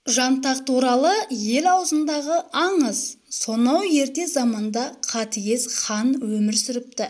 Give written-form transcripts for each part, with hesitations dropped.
Жантақ туралы ел аузындағы аңыз. Сонау ерте заманда Қатыгез хан өмір сүріпті.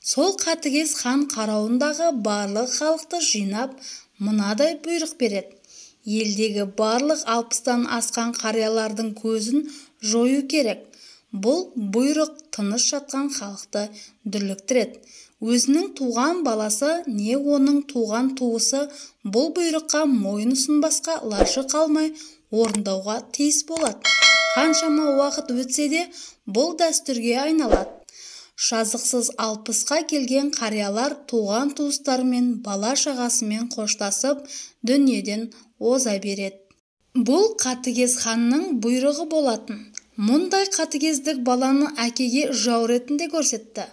Сол Қатыгез хан қарауындағы барлық халықты жинап, мынадай бұйрық береді. Елдегі барлық 60-тан асқан қариялардың көзін жою керек. Бұл бұйрық тыныш жатқан халықты дүрліктіреді. Өзінің туған баласы не оның туған туысы бұл бұйрыққа мойын ұсынбасқа лажы қалмай орындауға тиіс болады. Қаншама уақыт өтсе де бұл дәстүрге айналады. Жазықсыз 60-қа келген қариялар туған туыстарымен, бала шағасымен қоштасып, дүниеден оза береді. Бұл Қатыгез ханның бұйрығы болатын. Мұндай қатыгездік баланы әкеге жау ретінде көрсетті.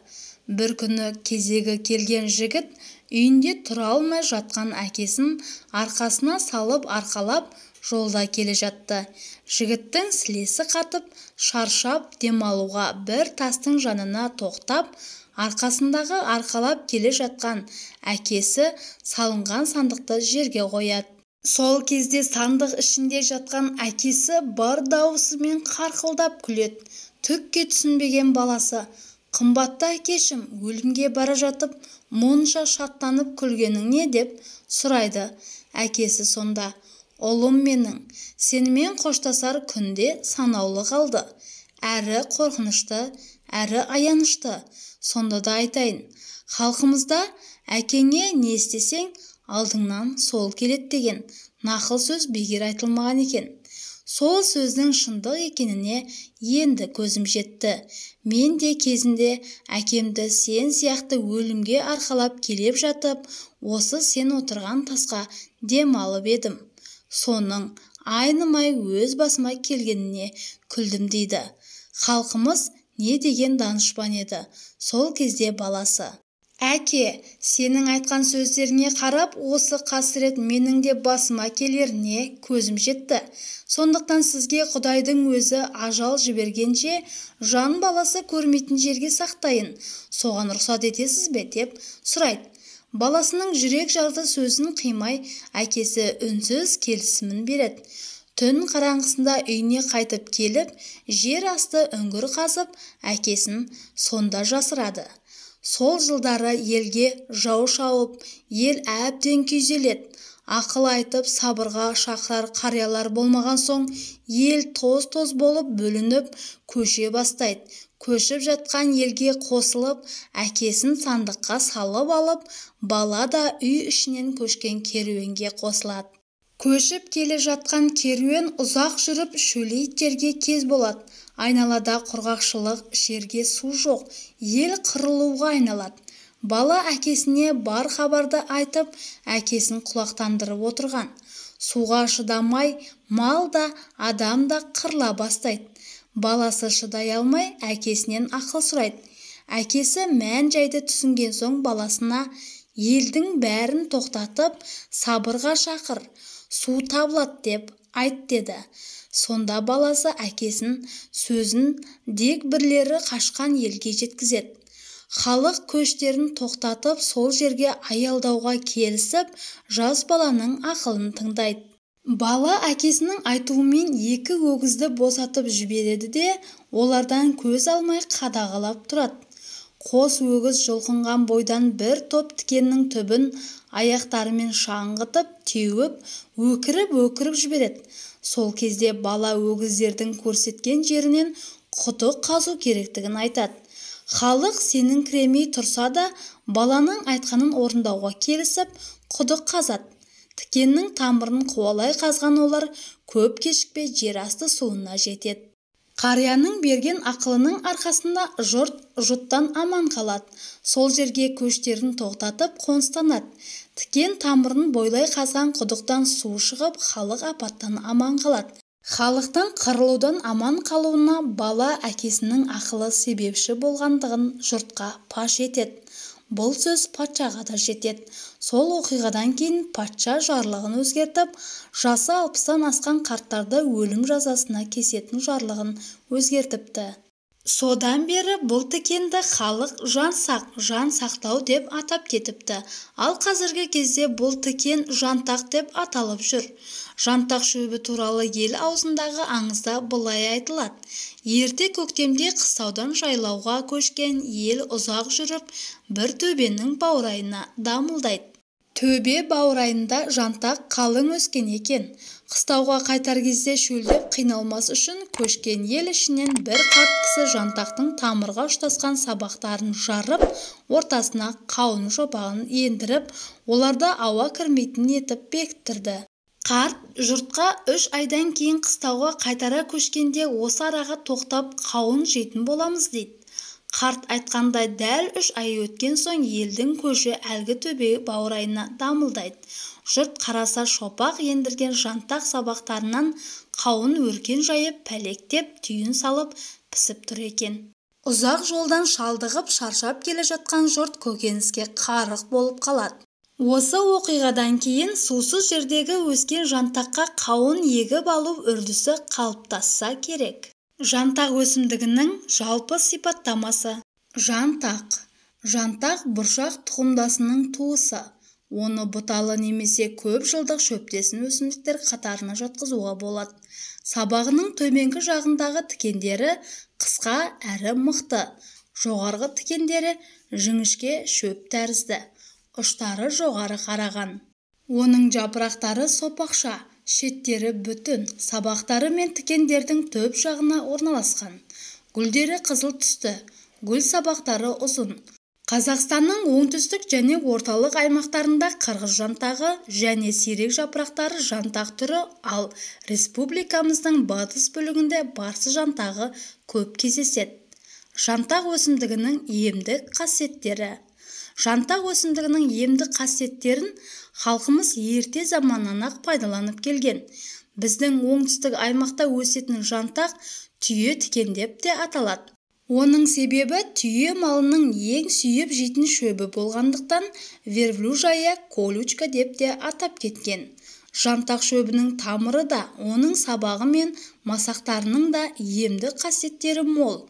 Бір күні кезегі келген жігіт үйінде тұра алмай жатқан әкесін арқасына салып арқалап жолда келе жатты. Жігіттің сілесі қатып, шаршап демалуға бір тастың жанына тоқтап, арқасындағы арқалап келе жатқан әкесі салынған сандықты жерге қояды. Сол кезде сандық ішінде жатқан әкесі бар дауысымен қарқылдап күледі. Түкке түсінбеген баласы: «Қымбатты әкешім, өлімге бара жатып, мұнша шаттанып күлгенің не?» деп сұрайды. Әкесі сонда: «Ұлым менің, сенімен қоштасар күнде санаулы қалды. Әрі қорқынышты, әрі аянышты. Сонда да айтайын, халқымызда әкеңе не істесең, алдыңнан сол келет деген нақыл сөз бекер айтылмаған екен. Сол сөздің шындық екеніне енді көзім жетті. Мен де кезінде әкемді сен сияқты өлімге арқалап келіп жатып, осы сен отырған тасқа дем алып едім. Соның айнымай өз басыма келгеніне күлдім» дейді. Халқымыз не деген данышпан еді. Сол кезде баласы: «Әке, сенің айтқан сөздеріне қарап, осы қасірет менің де басыма келеріне көзім жетті. Сондықтан сізге Құдайдың өзі ажал жібергенше жан баласы көрмейтін жерге сақтайын. Соған рұқсат етесіз бе?» деп сұрайды. Баласының жүрек жарды сөзін қимай, әкесі үнсіз келісімін береді. Түн қараңғысында үйіне қайтып келіп, жер асты үңгір қазып, әкесін сонда жасырады. Сол жылдары елге жау шауып, ел әбден күйзеледі. Ақыл айтып сабырға шақырар қариялар болмаған соң, ел тоз-тоз болып бөлініп көше бастайды. Көшіп жатқан елге қосылып, әкесін сандыққа салып алып, бала да үй ішінен көшкен керуенге қосылады. Көшіп келе жатқан керуен ұзақ жүріп шөлейт жерге кез болады. Айналада құрғақшылық, жерге су жоқ, ел қырылуға айналады. Бала әкесіне бар хабарды айтып, әкесін құлақтандырып отырған. Суға шыдамай, мал да, адам да қырыла бастайды. Баласы шыдай алмай, әкесінен ақыл сұрайды. Әкесі мән-жайды түсінген соң баласына: «Елдің бәрін тоқтатып, сабырға шақыр, су табылады деп айт» деді. Сонда баласы әкесін сөзін дек бірлері қашқан елге жеткізеді. Халық көштерін тоқтатып, сол жерге аялдауға келісіп, жас баланың ақылын тыңдайды. Бала әкесінің айтуымен 2 өгізді босатып жібереді де, олардан көз алмай қадағалап тұрады. Қос өгіз жұлқынған бойдан бір топ тікеннің түбін аяқтарымен шаңғытып, теуіп, өкіріп жібереді. Сол кезде бала өгіздердің көрсеткен жерінен құдық қазу керектігін айтады. Халық сенің кіремей тұрса да, баланың айтқанын орындауға келісіп, құдық қазады. Тікеннің тамырын қуалай қазған олар көп кешікпей жер асты суына жетеді. Қарияның берген ақылының арқасында жұттан аман қалады. Сол жерге көштерін тоқтатып қоныстанады. Тікен тамырын бойлай қазған құдықтан су шығып, халық апаттан аман қалады. Халықтың қырылудан аман қалуына бала әкесінің ақылы себепші болғандығын жұртқа паш етеді. Бұл сөз патшаға да жетеді. Сол оқиғадан кейін патша жарлығын өзгертіп, жасы 60-тан асқан қарттарды өлім жазасына кесетін жарлығын өзгертіпті. Содан бері бұл тікенді халық жан сақтау деп атап кетіпті. Ал қазіргі кезде бұл тікен жантақ деп аталып жүр. Жантақ шөбі туралы ел аузындағы аңызда былай айтылады. Ерте көктемде қыстаудан жайлауға көшкен ел ұзақ жүріп, бір төбенің баурайына дамылдайды. Төбе баурайында жантақ қалың өскен екен. Қыстауға қайтар кезде шөлдеп қиналмас үшін көшкен ел ішінен бір қарт кісі жантақтың тамырға ұштасқан сабақтарын жарып, ортасына қауын жопағын ендіріп, оларда ауа кірмейтін етіп бекіттірді. Қарт жұртқа 3 айдан кейін қыстауға қайтара көшкенде осы араға тоқтап қауын жейтін боламыз дейді. Қарт айтқандай дәл 3 ай өткен соң елдің көші әлгі төбе баурайына дамылдайды. Жұрт қараса шопақ ендірген жантақ сабақтарынан қауын өркен жайып, пәлектеп, түйін салып, пісіп тұр екен. Ұзақ жолдан шалдығып, шаршап келе жатқан жұрт көкөніске қарық болып қалады. Осы оқиғадан кейін сусыз жердегі өскен жантаққа қауын егіп алу үрдісі қалыптасса керек. Жантақ өсімдігінің жалпы сипаттамасы. Жантақ бұршақ тұқымдасының туысы. Оны бұталы немесе көп жылдық шөптесін өсімдіктер қатарына жатқызуға болады. Сабағының төменгі жағындағы тікендері қысқа әрі мықты. Жоғарғы тікендері жіңішке шөп тәрізді. Ұштары жоғары қараған. Оның жапырақтары сопақша, шеттері бүтін, сабақтары мен тікендердің төп жағына орналасқан. Гүлдері қызыл түсті, гүл сабақтары ұзын. Қазақстанның оңтүстік және орталық аймақтарында қырғыз жантағы және сирек жапырақтары жантақ түрі, ал республикамыздың батыс бөлігінде барсы жантағы көп кездеседі. Жантақ өсімдігінің емдік қасиеттері. Жантақ өсімдігінің емдік қасиеттерін халқымыз ерте заманнан-ақ пайдаланып келген. Біздің оңтүстік аймақта өсетін жантақ түйе тікен деп те аталады. Оның себебі түйе малының ең сүйіп жейтін шөбі болғандықтан верблюжья колючка деп те атап кеткен. Жантақ шөбінің тамыры да, оның сабағы мен масақтарының да емдік қасиеттері мол.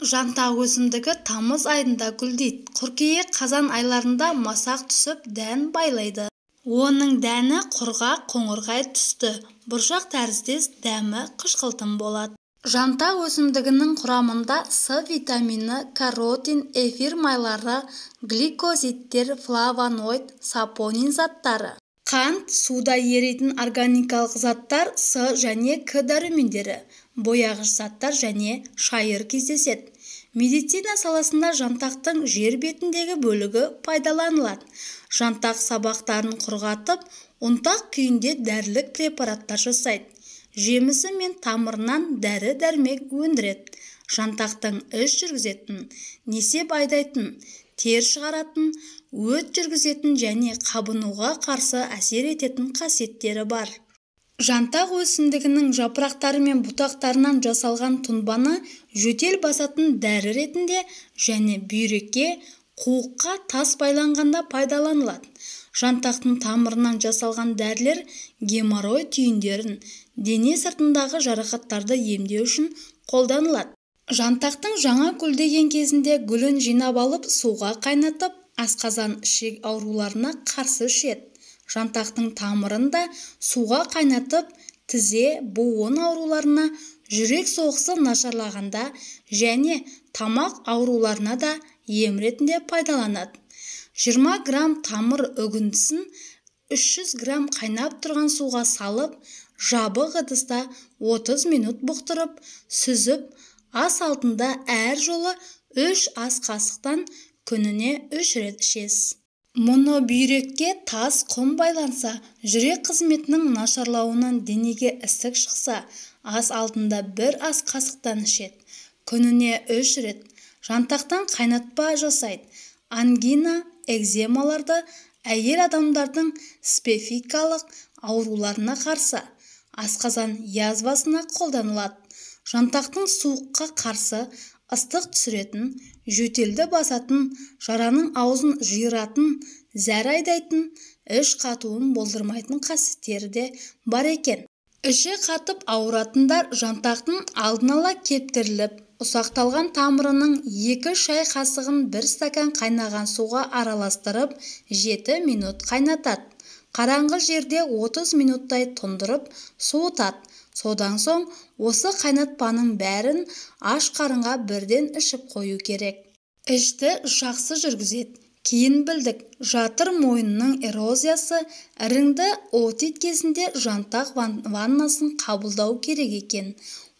Жантақ өсімдігі тамыз айында гүлдейді. Қыркүйек-қазан айларында масақ түсіп, дән байлайды. Оның дәні құрғақ қоңырқай түсті, бұршақ тәріздес, дәмі қышқылтым болады. Жантақ өсімдігінің құрамында С витамині, каротин, эфир майлары, гликозидтер, флавоноид, сапонин заттары. Қант, суда еритін органикалық заттар С және К дәрумендері, бояғыш заттар және шайыр кездеседі. Медицина саласында жантақтың жер бетіндегі бөлігі пайдаланылады. Жантақ сабақтарын құрғатып, ұнтақ күйінде дәрілік препараттар жасайды. Жемісі мен тамырынан дәрі-дәрмек өндіреді. Жантақтың іш жүргізетін, несеп айдайтын, тер шығаратын, өт жүргізетін және қабынуға қарсы әсер ететін қасиеттері бар. Жантақ өсімдігінің жапырақтары мен бұтақтарынан жасалған тұнбаны жөтел басатын дәрі ретінде және бүйрекке, қуыққа тас байланғанда пайдаланылады. Жантақтың тамырынан жасалған дәрілер геморрой түйіндерін, дене сыртындағы жарақаттарды емдеу үшін қолданылады. Жантақтың жаңа гүлдеген кезінде гүлін жинап алып, суға қайнатып, асқазан ішек ауруларына қарсы ішеді. Жантақтың тамырын да суға қайнатып, тізе, буын ауруларына, жүрек соғысы нашарлағанда және тамақ ауруларына да ем ретінде пайдаланады. 20 грамм тамыр үгіндісін 300 грамм қайнап тұрған суға салып, жабық ыдыста 30 минут бұқтырып, сүзіп, ас алдында әр жолы 3 ас қасықтан күніне 3 рет ішесіз. Мұны бүйрекке тас құм байланса, жүрек қызметінің нашарлауынан денеге ісік шықса, ас алдында 1 ас қасықтан ішеді. Күніне 3 рет. Жантақтан қайнатпа жасайды. Ангина, экземаларды, әйел адамдардың спецификалық ауруларына қарсы, асқазан язвасына қолданылады. Жантақтың суыққа қарсы, ыстық түсіретін, жөтелді басатын, жараның аузын жиыратын, зәр айдайтын, іш қатуын болдырмайтын қасиеттері де бар екен. Іші қатып ауыратындар жантақтың алдын ала кептіріліп, Ұсақталған тамырының 2 шай қасығын 1 стакан қайнаған суға араластырып 7 минут қайнатады. Қараңғы жерде 30 минуттай тұндырып суытады. Содан соң осы қайнатпаның бәрін аш қарынға бірден ішіп қою керек. Ішті жақсы жүргізеді. Кейін білдік, жатыр мойнының эрозиясы, іріңді отит кезінде жантақ ваннасын қабылдау керек екен.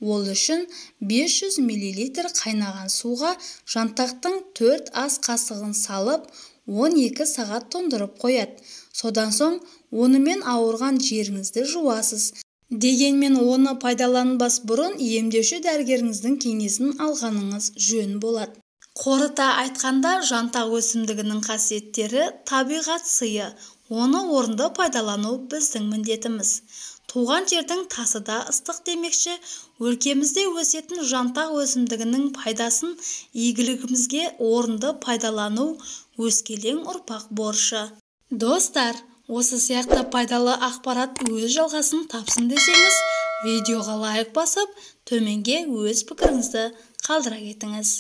Ол үшін 500 мл қайнаған суға жантақтың 4 ас қасығын салып 12 сағат тұндырып қояды. Содан соң онымен ауырған жеріңізді жуасыз. Дегенмен оны пайдаланбас бұрын емдеуші дәрігеріңіздің кеңесін алғаныңыз жөн болады. Қорыта айтқанда, жантақ өсімдігінің қасиеттері табиғат сыйы. Оны орынды пайдалану біздің міндетіміз. Туған жердің тасы да ыстық демекші, өлкемізде өсетін жантақ өсімдігінің пайдасын игілігімізге орынды пайдалану өскелең ұрпақ борышы. Достар, осы сияқты пайдалы ақпарат өз жалғасын тапсын десеңіз, видеоға лайк басып, төменге өз пікіріңізді қалдыра кетіңіз.